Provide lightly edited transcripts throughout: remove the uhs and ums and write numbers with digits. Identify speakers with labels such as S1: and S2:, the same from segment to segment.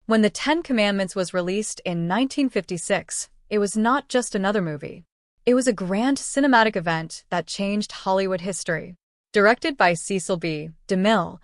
S1: When The Ten Commandments was released in 1956, it was not just another movie. It was a grand cinematic event that changed Hollywood history. Directed by Cecil B. DeMille,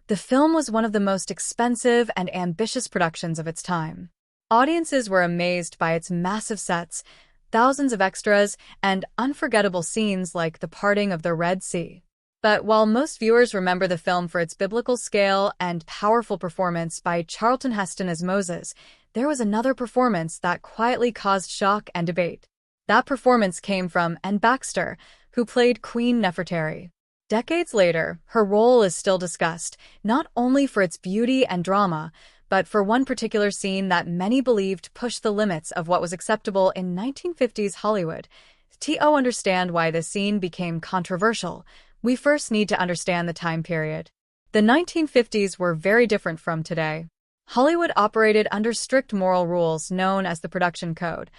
S1: the film was one of the most expensive and ambitious productions of its time. Audiences were amazed by its massive sets, thousands of extras, and unforgettable scenes like the parting of the Red Sea. But while most viewers remember the film for its biblical scale and powerful performance by Charlton Heston as Moses, there was another performance that quietly caused shock and debate. That performance came from Baxter, who played Queen Nefertari. Decades later, her role is still discussed, not only for its beauty and drama, but for one particular scene that many believed pushed the limits of what was acceptable in 1950s Hollywood. To understand why the scene became controversial, we first need to understand the time period. The 1950s were very different from today. Hollywood operated under strict moral rules known as the Production Code,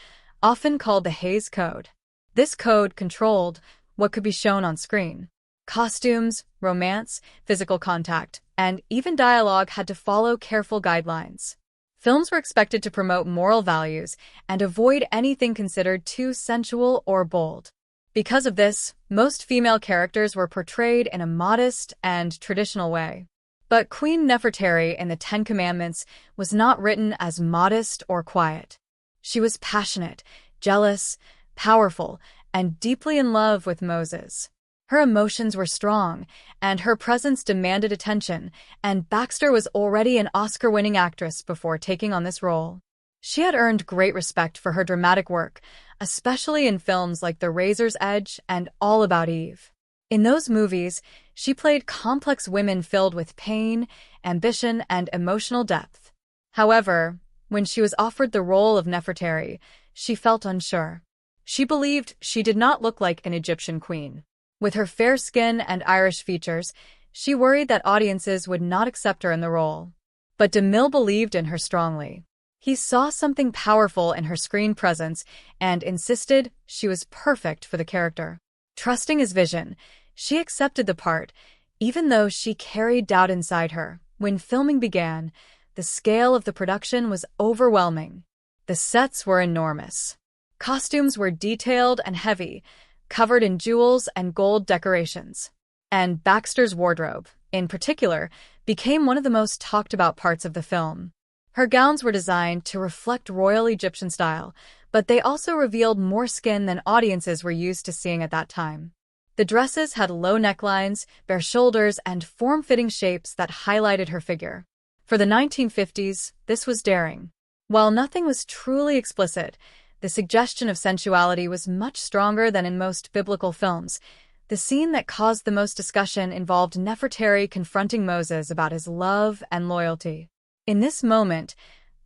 S1: often called the Hays Code. This code controlled what could be shown on screen. Costumes, romance, physical contact, and even dialogue had to follow careful guidelines. Films were expected to promote moral values and avoid anything considered too sensual or bold. Because of this, most female characters were portrayed in a modest and traditional way. But Queen Nefertari in the Ten Commandments was not written as modest or quiet. She was passionate, jealous, powerful, and deeply in love with Moses. Her emotions were strong, and her presence demanded attention, and Baxter was already an Oscar-winning actress before taking on this role. She had earned great respect for her dramatic work, especially in films like The Razor's Edge and All About Eve. In those movies, she played complex women filled with pain, ambition, and emotional depth. However, when she was offered the role of Nefertari, she felt unsure. She believed she did not look like an Egyptian queen. With her fair skin and Irish features, she worried that audiences would not accept her in the role. But DeMille believed in her strongly. He saw something powerful in her screen presence and insisted she was perfect for the character. Trusting his vision, she accepted the part, even though she carried doubt inside her. When filming began, the scale of the production was overwhelming. The sets were enormous. Costumes were detailed and heavy, covered in jewels and gold decorations. And Baxter's wardrobe, in particular, became one of the most talked-about parts of the film. Her gowns were designed to reflect royal Egyptian style, but they also revealed more skin than audiences were used to seeing at that time. The dresses had low necklines, bare shoulders, and form-fitting shapes that highlighted her figure. For the 1950s, this was daring. While nothing was truly explicit, the suggestion of sensuality was much stronger than in most biblical films. The scene that caused the most discussion involved Nefertari confronting Moses about his love and loyalty. In this moment,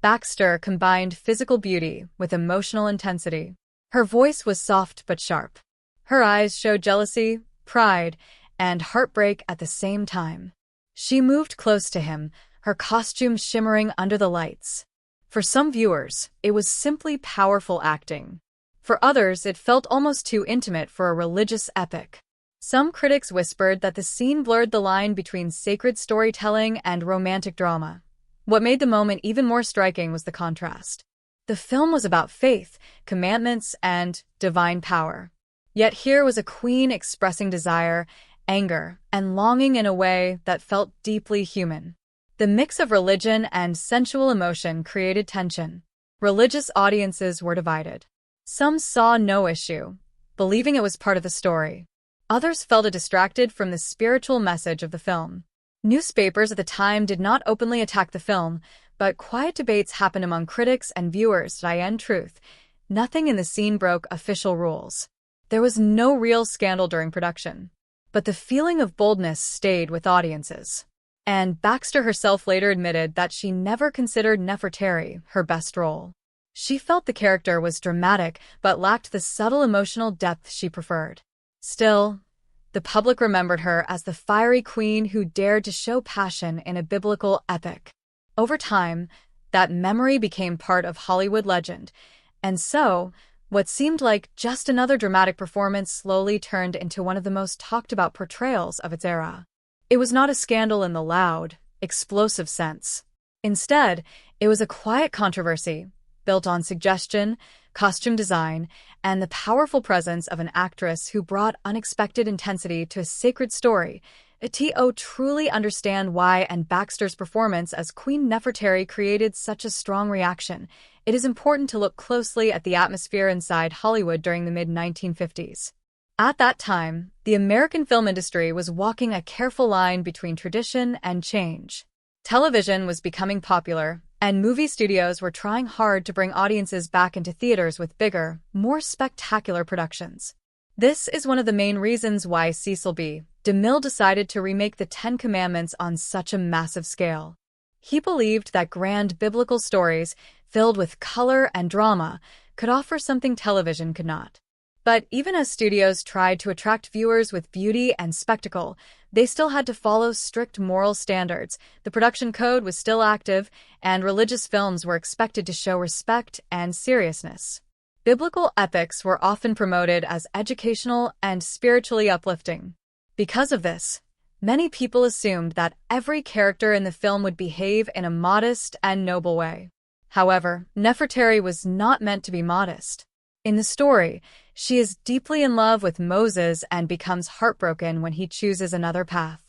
S1: Baxter combined physical beauty with emotional intensity. Her voice was soft but sharp. Her eyes showed jealousy, pride, and heartbreak at the same time. She moved close to him, her costume shimmering under the lights. For some viewers, it was simply powerful acting. For others, it felt almost too intimate for a religious epic. Some critics whispered that the scene blurred the line between sacred storytelling and romantic drama. What made the moment even more striking was the contrast. The film was about faith, commandments, and divine power. Yet here was a queen expressing desire, anger, and longing in a way that felt deeply human. The mix of religion and sensual emotion created tension. Religious audiences were divided. Some saw no issue, believing it was part of the story. Others felt distracted from the spiritual message of the film. Newspapers at the time did not openly attack the film, but quiet debates happened among critics and viewers. Truth, nothing in the scene broke official rules. There was no real scandal during production. But the feeling of boldness stayed with audiences. And Baxter herself later admitted that she never considered Nefertari her best role. She felt the character was dramatic but lacked the subtle emotional depth she preferred. Still, the public remembered her as the fiery queen who dared to show passion in a biblical epic. Over time, that memory became part of Hollywood legend, and so, what seemed like just another dramatic performance slowly turned into one of the most talked-about portrayals of its era. It was not a scandal in the loud, explosive sense. Instead, It was a quiet controversy, built on suggestion, costume design, and the powerful presence of an actress who brought unexpected intensity to a sacred story. To truly understand why and Baxter's performance as Queen Nefertari created such a strong reaction, it is important to look closely at the atmosphere inside Hollywood during the mid-1950s. At that time, the American film industry was walking a careful line between tradition and change. Television was becoming popular, and movie studios were trying hard to bring audiences back into theaters with bigger, more spectacular productions. This is one of the main reasons why Cecil B. DeMille decided to remake the Ten Commandments on such a massive scale. He believed that grand biblical stories, filled with color and drama, could offer something television could not. But even as studios tried to attract viewers with beauty and spectacle, they still had to follow strict moral standards. The production code was still active, and religious films were expected to show respect and seriousness. Biblical epics were often promoted as educational and spiritually uplifting. Because of this, many people assumed that every character in the film would behave in a modest and noble way. However, Nefertari was not meant to be modest. In the story, she is deeply in love with Moses and becomes heartbroken when he chooses another path.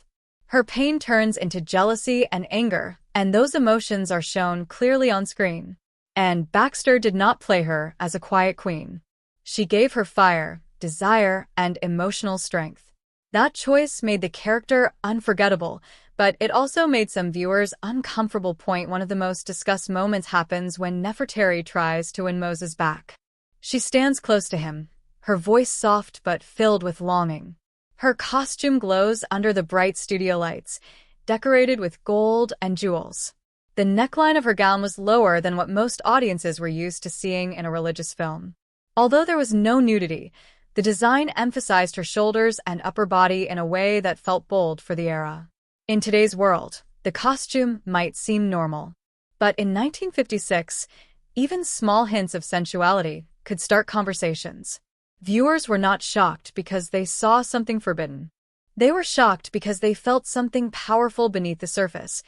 S1: Her pain turns into jealousy and anger, and those emotions are shown clearly on screen. And Baxter did not play her as a quiet queen. She gave her fire, desire, and emotional strength. That choice made the character unforgettable, but it also made some viewers uncomfortable. One of the most discussed moments happens when Nefertari tries to win Moses back. She stands close to him, her voice soft but filled with longing. Her costume glows under the bright studio lights, decorated with gold and jewels. The neckline of her gown was lower than what most audiences were used to seeing in a religious film. Although there was no nudity, the design emphasized her shoulders and upper body in a way that felt bold for the era. In today's world, the costume might seem normal. But in 1956, even small hints of sensuality could start conversations. Viewers were not shocked because they saw something forbidden. They were shocked because they felt something powerful beneath the surface,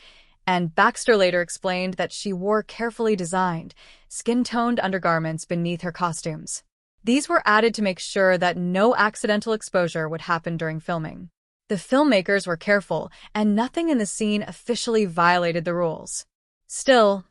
S1: and Baxter later explained that she wore carefully designed, skin-toned undergarments beneath her costumes. These were added to make sure that no accidental exposure would happen during filming. The filmmakers were careful, and nothing in the scene officially violated the rules. Still,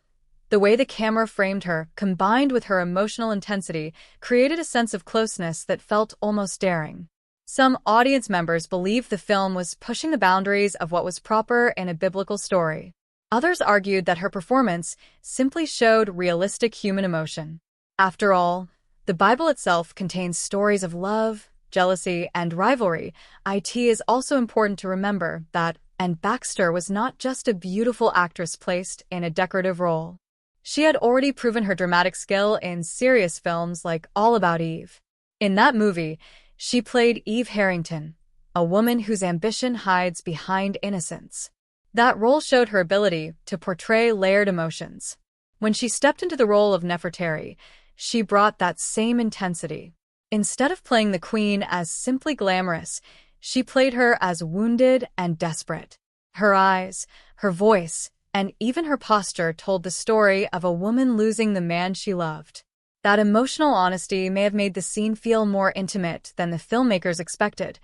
S1: the way the camera framed her, combined with her emotional intensity, created a sense of closeness that felt almost daring. Some audience members believed the film was pushing the boundaries of what was proper in a biblical story. Others argued that her performance simply showed realistic human emotion. After all, the Bible itself contains stories of love, jealousy, and rivalry. It is also important to remember that Baxter was not just a beautiful actress placed in a decorative role. She had already proven her dramatic skill in serious films like All About Eve. In that movie, she played Eve Harrington, a woman whose ambition hides behind innocence. That role showed her ability to portray layered emotions. When she stepped into the role of Nefertari, she brought that same intensity. Instead of playing the queen as simply glamorous, she played her as wounded and desperate. Her eyes, her voice, and even her posture told the story of a woman losing the man she loved. That emotional honesty may have made the scene feel more intimate than the filmmakers expected.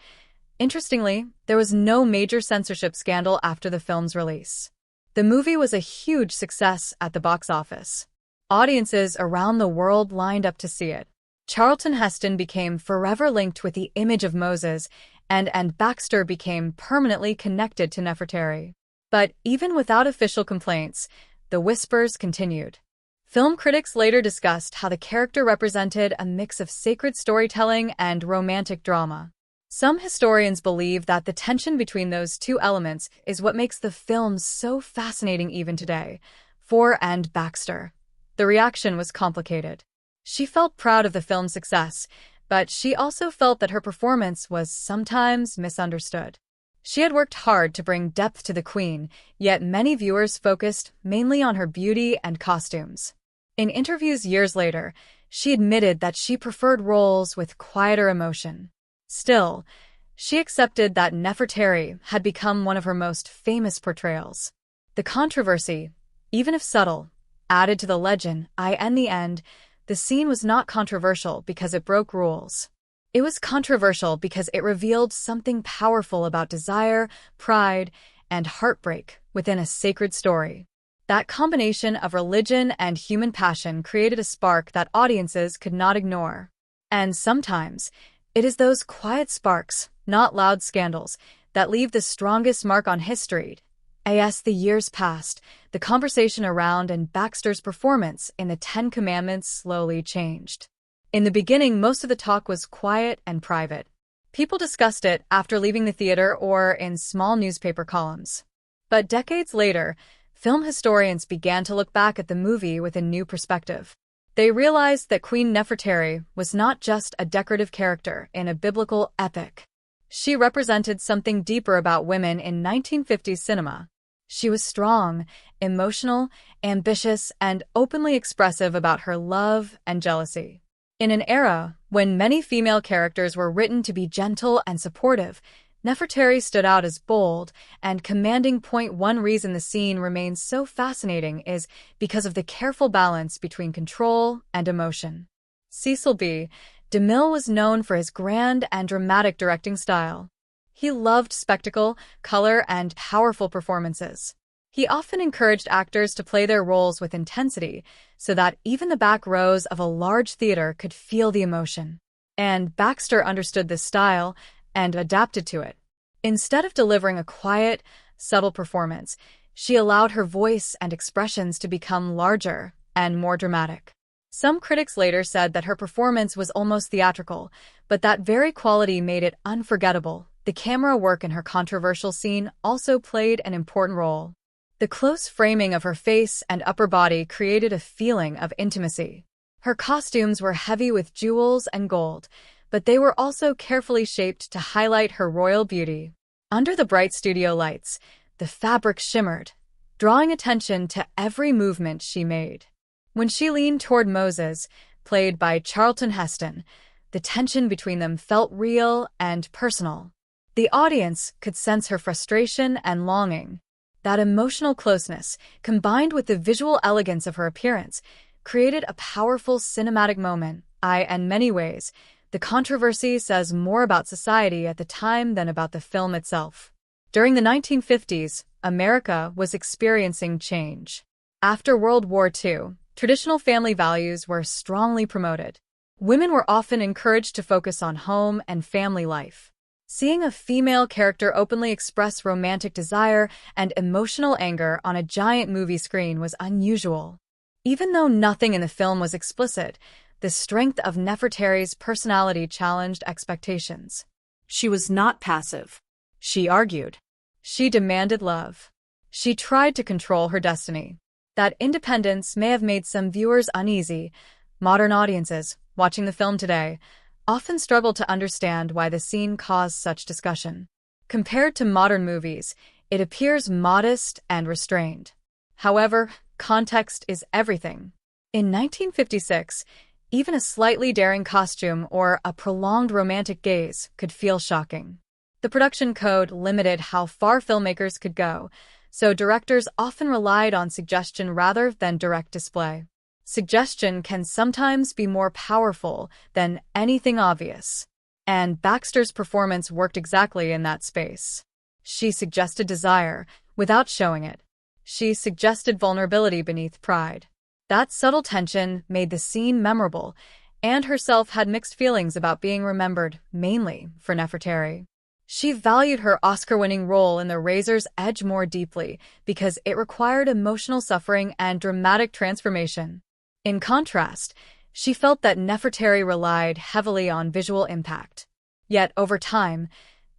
S1: Interestingly, there was no major censorship scandal after the film's release. The movie was a huge success at the box office. Audiences around the world lined up to see it. Charlton Heston became forever linked with the image of Moses, and Baxter became permanently connected to Nefertari. But even without official complaints, the whispers continued. Film critics later discussed how the character represented a mix of sacred storytelling and romantic drama. Some historians believe that the tension between those two elements is what makes the film so fascinating even today. For Baxter, the reaction was complicated. She felt proud of the film's success, but she also felt that her performance was sometimes misunderstood. She had worked hard to bring depth to the queen, yet many viewers focused mainly on her beauty and costumes. In interviews years later, she admitted that she preferred roles with quieter emotion. Still, she accepted that Nefertari had become one of her most famous portrayals. The controversy, even if subtle, added to the legend. In the end, the scene was not controversial because it broke rules. It was controversial because it revealed something powerful about desire, pride, and heartbreak within a sacred story. That combination of religion and human passion created a spark that audiences could not ignore. And sometimes, it is those quiet sparks, not loud scandals, that leave the strongest mark on history. As the years passed, the conversation around and Baxter's performance in the Ten Commandments slowly changed. In the beginning, most of the talk was quiet and private. People discussed it after leaving the theater or in small newspaper columns. But decades later, film historians began to look back at the movie with a new perspective. They realized that Queen Nefertari was not just a decorative character in a biblical epic. She represented something deeper about women in 1950s cinema. She was strong, emotional, ambitious, and openly expressive about her love and jealousy. In an era when many female characters were written to be gentle and supportive, Nefertari stood out as bold and commanding. One reason the scene remains so fascinating is because of the careful balance between control and emotion. Cecil B. DeMille was known for his grand and dramatic directing style. He loved spectacle, color, and powerful performances. He often encouraged actors to play their roles with intensity so that even the back rows of a large theater could feel the emotion. And Baxter understood this style and adapted to it. Instead of delivering a quiet, subtle performance, she allowed her voice and expressions to become larger and more dramatic. Some critics later said that her performance was almost theatrical, but that very quality made it unforgettable. The camera work in her controversial scene also played an important role. The close framing of her face and upper body created a feeling of intimacy. Her costumes were heavy with jewels and gold, but they were also carefully shaped to highlight her royal beauty. Under the bright studio lights, the fabric shimmered, drawing attention to every movement she made. When she leaned toward Moses, played by Charlton Heston, the tension between them felt real and personal. The audience could sense her frustration and longing. That emotional closeness, combined with the visual elegance of her appearance, created a powerful cinematic moment. In many ways, the controversy says more about society at the time than about the film itself. During the 1950s, America was experiencing change. After World War II, traditional family values were strongly promoted. Women were often encouraged to focus on home and family life. Seeing a female character openly express romantic desire and emotional anger on a giant movie screen was unusual. Even though nothing in the film was explicit, the strength of Nefertari's personality challenged expectations. She was not passive. She argued. She demanded love. She tried to control her destiny. That independence may have made some viewers uneasy. Modern audiences, watching the film today, often struggle to understand why the scene caused such discussion. Compared to modern movies, it appears modest and restrained. However, context is everything. In 1956, even a slightly daring costume or a prolonged romantic gaze could feel shocking. The production code limited how far filmmakers could go, so directors often relied on suggestion rather than direct display. Suggestion can sometimes be more powerful than anything obvious. And Baxter's performance worked exactly in that space. She suggested desire without showing it. She suggested vulnerability beneath pride. That subtle tension made the scene memorable, and herself had mixed feelings about being remembered, mainly for Nefertari. She valued her Oscar-winning role in The Razor's Edge more deeply because it required emotional suffering and dramatic transformation. In contrast, she felt that Nefertari relied heavily on visual impact. Yet, over time,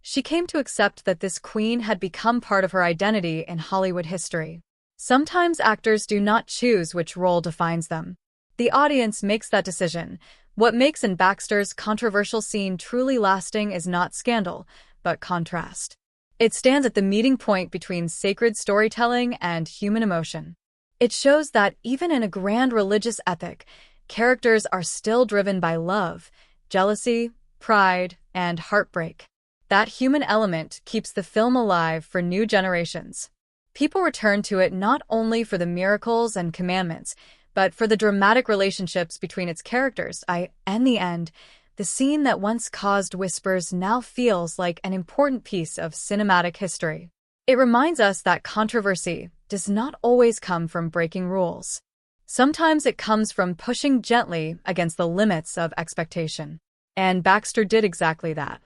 S1: she came to accept that this queen had become part of her identity in Hollywood history. Sometimes actors do not choose which role defines them. The audience makes that decision. What makes Baxter's controversial scene truly lasting is not scandal, but contrast. It stands at the meeting point between sacred storytelling and human emotion. It shows that even in a grand religious epic, characters are still driven by love, jealousy, pride, and heartbreak. That human element keeps the film alive for new generations. People returned to it not only for the miracles and commandments, but for the dramatic relationships between its characters. In the end, the scene that once caused whispers now feels like an important piece of cinematic history. It reminds us that controversy does not always come from breaking rules. Sometimes it comes from pushing gently against the limits of expectation. And Baxter did exactly that.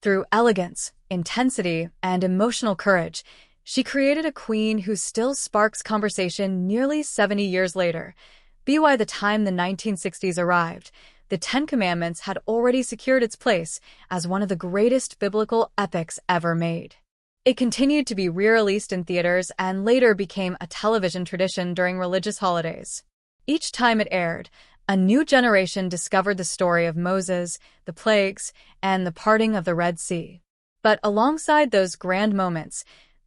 S1: Through elegance, intensity, and emotional courage, she created a queen who still sparks conversation nearly 70 years later. By the time the 1960s arrived, the Ten Commandments had already secured its place as one of the greatest biblical epics ever made. It continued to be re-released in theaters and later became a television tradition during religious holidays. Each time it aired, a new generation discovered the story of Moses, the plagues, and the parting of the Red Sea. But alongside those grand moments,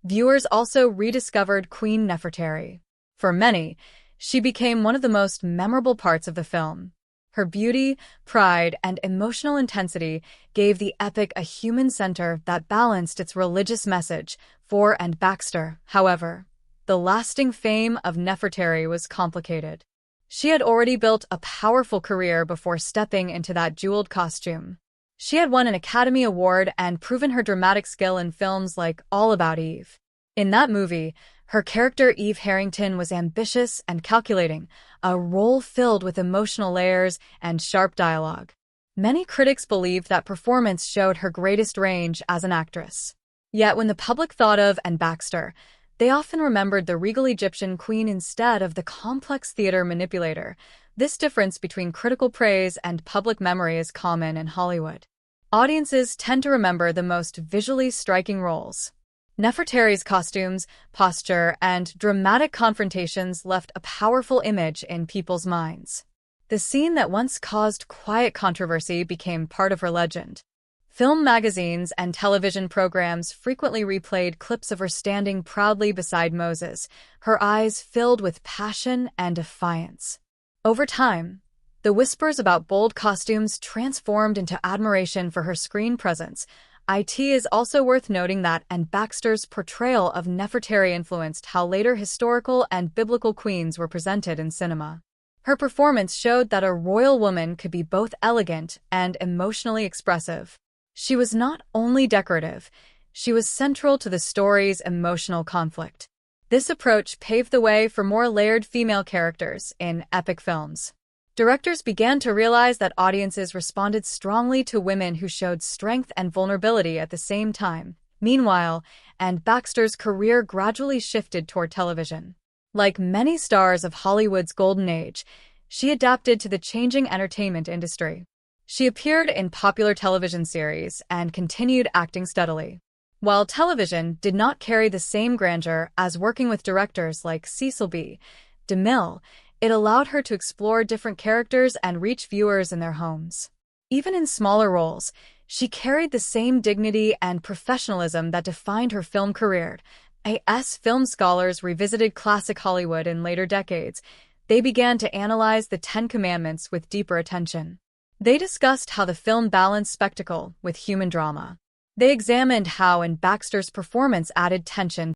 S1: viewers also rediscovered Queen Nefertari. For many, she became one of the most memorable parts of the film. Her beauty, pride, and emotional intensity gave the epic a human center that balanced its religious message. For and Baxter, however, the lasting fame of Nefertari was complicated. She had already built a powerful career before stepping into that jeweled costume. She had won an Academy Award and proven her dramatic skill in films like All About Eve. In that movie, her character Eve Harrington was ambitious and calculating, a role filled with emotional layers and sharp dialogue. Many critics believed that performance showed her greatest range as an actress. Yet when the public thought of Anne Baxter, they often remembered the regal Egyptian queen instead of the complex theater manipulator. This difference between critical praise and public memory is common in Hollywood. Audiences tend to remember the most visually striking roles. Nefertari's costumes, posture, and dramatic confrontations left a powerful image in people's minds. The scene that once caused quiet controversy became part of her legend. Film magazines and television programs frequently replayed clips of her standing proudly beside Moses, her eyes filled with passion and defiance. Over time, the whispers about bold costumes transformed into admiration for her screen presence. It is also worth noting that Anne Baxter's portrayal of Nefertari influenced how later historical and biblical queens were presented in cinema. Her performance showed that a royal woman could be both elegant and emotionally expressive. She was not only decorative, she was central to the story's emotional conflict. This approach paved the way for more layered female characters in epic films. Directors began to realize that audiences responded strongly to women who showed strength and vulnerability at the same time. Meanwhile, Anne Baxter's career gradually shifted toward television. Like many stars of Hollywood's golden age, she adapted to the changing entertainment industry. She appeared in popular television series and continued acting steadily. While television did not carry the same grandeur as working with directors like Cecil B. DeMille, it allowed her to explore different characters and reach viewers in their homes. Even in smaller roles, she carried the same dignity and professionalism that defined her film career. As film scholars revisited classic Hollywood in later decades, they began to analyze the Ten Commandments with deeper attention. They discussed how the film balanced spectacle with human drama. They examined how Anne Baxter's performance added tension